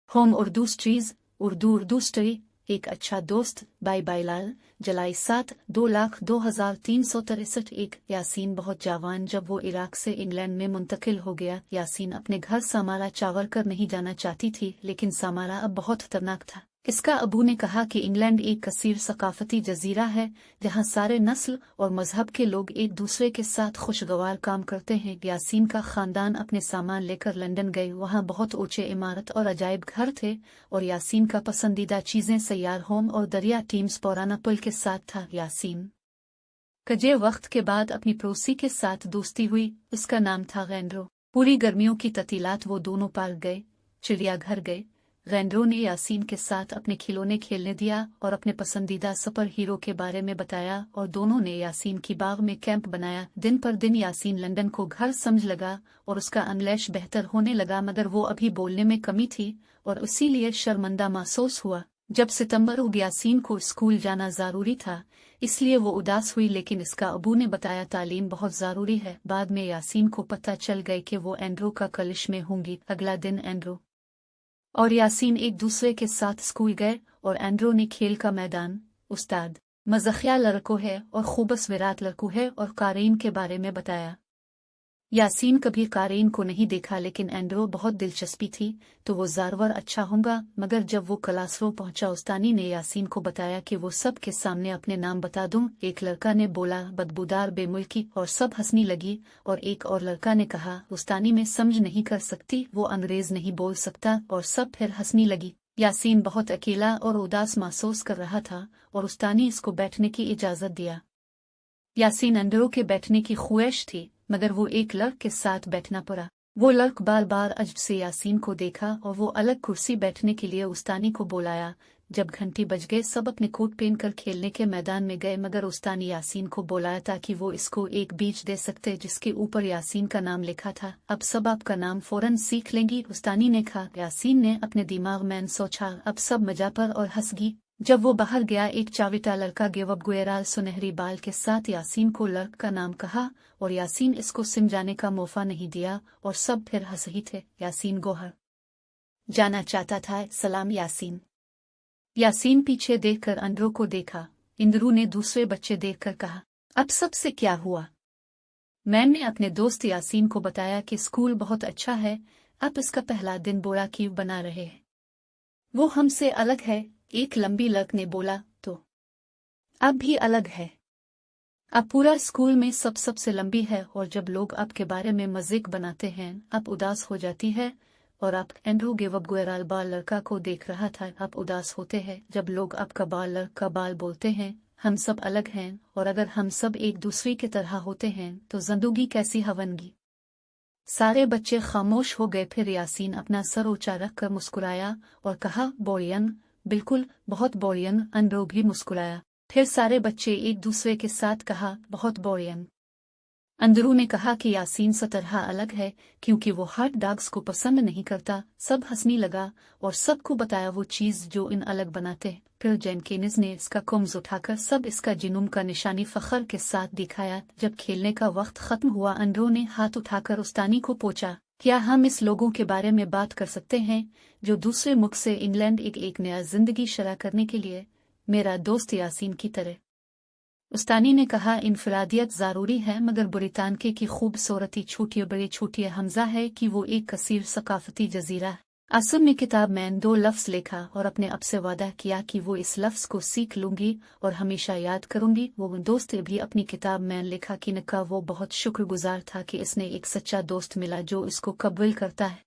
Home Urdu स्ट्रीज Urdu story एक अच्छा दोस्त बाई बाईलाल जुलाई 7/2/2363। एक यासीन बहुत जवान जब वो इराक से इंग्लैंड में मुंतकिल हो गया। यासीन अपने घर सामारा चावर कर नहीं जाना चाहती थी, लेकिन सामारा अब बहुत खतरनाक था। इसका अबू ने कहा कि इंग्लैंड एक कसीर सकाफती जजीरा है जहां सारे नस्ल और मजहब के लोग एक दूसरे के साथ खुशगवार काम करते हैं। यासीन का खानदान अपने सामान लेकर लंदन गए। वहां बहुत ऊंचे इमारत और अजायब घर थे और यासीन का पसंदीदा चीजें सैयार होम और दरिया टीम्स पौराना पुल के साथ था। यासीन कजे वक्त के बाद अपनी पड़ोसी के साथ दोस्ती हुई। उसका नाम था गैंड्रो। पूरी गर्मियों की ततीलात वो दोनों पार्क गए, चिड़ियाघर गए। गैंड्रो ने यासीन के साथ अपने खिलौने खेलने दिया और अपने पसंदीदा सुपर हीरो के बारे में बताया और दोनों ने यासीन की बाग में कैंप बनाया। दिन पर दिन यासीन लंदन को घर समझ लगा और उसका इंग्लिश बेहतर होने लगा, मगर वो अभी बोलने में कमी थी और इसीलिए शर्मिंदा महसूस हुआ। जब सितंबर हो यासीन को स्कूल जाना जरूरी था, इसलिए वो उदास हुई, लेकिन इसका अबू ने बताया तालीम बहुत जरूरी है। बाद में यासीन को पता चल गई कि वो एंड्रो का कलिश में होंगी। अगला दिन एंड्रो और यासीन एक दूसरे के साथ स्कूल गए और एंड्रो ने खेल का मैदान, उस्ताद, मज़ाकिया लड़कों है और खूबस विराट लड़कों है और कारीन के बारे में बताया। यासीन कभी कारीन को नहीं देखा, लेकिन एंड्रो बहुत दिलचस्पी थी तो वो ज़ारवर अच्छा होगा। मगर जब वो क्लासरूम पहुंचा, उस्तानी ने यासीन को बताया कि वो सब के सामने अपने नाम बता दूं। एक लड़का ने बोला बदबूदार बेमुल्की और सब हंसने लगी और एक और लड़का ने कहा उस्तानी में समझ नहीं कर सकती, वो अंग्रेज नहीं बोल सकता, और सब फिर हंसने लगी। यासीन बहुत अकेला और उदास महसूस कर रहा था और उस्तानी इसको बैठने की इजाज़त दिया। यासीन एंड्रो के बैठने की ख्वाहिश थी, मगर वो एक लड़क के साथ बैठना पड़ा। वो लड़क बार बार अजब से यासीन को देखा और वो अलग कुर्सी बैठने के लिए उस्तानी को बुलाया। जब घंटी बज गए, सब अपने कोट पहनकर खेलने के मैदान में गए, मगर उस्तानी यासीन को बुलाया ताकि वो इसको एक बीज दे सकते जिसके ऊपर यासीन का नाम लिखा था। अब सब आपका नाम फौरन सीख लेंगी, उस्तानी ने कहा। यासीन ने अपने दिमाग में सोचा, अब सब मजा पर और हंस गई। जब वो बाहर गया, एक चाविटा लड़का गेवब गुएराल सुनहरी बाल के साथ यासीन को लड़क का नाम कहा और यासीन इसको समझाने का मौका नहीं दिया और सब फिर हंस ही थे। यासीन गोहर जाना चाहता था। सलाम यासीन। यासीन पीछे देखकर एंड्रो को देखा। इंद्रू ने दूसरे बच्चे देखकर कहा, अब सबसे क्या हुआ? मैंने अपने दोस्त यासीन को बताया कि स्कूल बहुत अच्छा है, अब इसका पहला दिन बोला क्यों बना रहे हैं, वो हमसे अलग है। एक लंबी लड़क ने बोला, तो अब भी अलग है। अब पूरा स्कूल में सबसे लंबी है और जब लोग आपके बारे में मज़ाक बनाते हैं आप उदास हो जाती है। और आप एंड्रू गेवब गुएराल बाल लड़का को देख रहा था। आप उदास होते हैं जब लोग आपका बाल लड़का बाल बोलते हैं। हम सब अलग हैं और अगर हम सब एक दूसरे की तरह होते हैं तो जिंदगी कैसी हवनगी। सारे बच्चे खामोश हो गए। फिर यासीन अपना सर ऊंचा रख कर मुस्कुराया और कहा, बोरियन, बिल्कुल बहुत बोरियन। एंड्रो भी मुस्कुराया। फिर सारे बच्चे एक दूसरे के साथ कहा, बहुत बोरियन। एंड्रू ने कहा कि यासीन से तरह अलग है क्योंकि वो हॉट डॉग्स को पसंद नहीं करता। सब हंसने लगा और सबको बताया वो चीज जो इन अलग बनाते। फिर जेनकिंस ने इसका कुम्ज उठाकर सब इसका जिनुम का निशानी फखर के साथ दिखाया। जब खेलने का वक्त खत्म हुआ, एंड्रू ने हाथ उठाकर उस्तानी को पूछा, क्या हम इस लोगों के बारे में बात कर सकते हैं जो दूसरे मुल्क से इंग्लैंड एक नया जिंदगी शरा करने के लिए, मेरा दोस्त यासीन की तरह? उस्तानी ने कहा, इनफरादियत ज़रूरी है, मगर बुरितानके की खूबसूरती छोटी बड़ी छोटी हमजा है कि वो एक कसीर सकाफती जजीरा है। असम में किताब में 2 लफ्ज़ लिखा और अपने अब से वादा किया कि वो इस लफ्ज़ को सीख लूंगी और हमेशा याद करूंगी। वो दोस्त भी अपनी किताब में लिखा कि नका वो बहुत शुक्रगुजार था कि इसने एक सच्चा दोस्त मिला जो इसको कबूल करता है।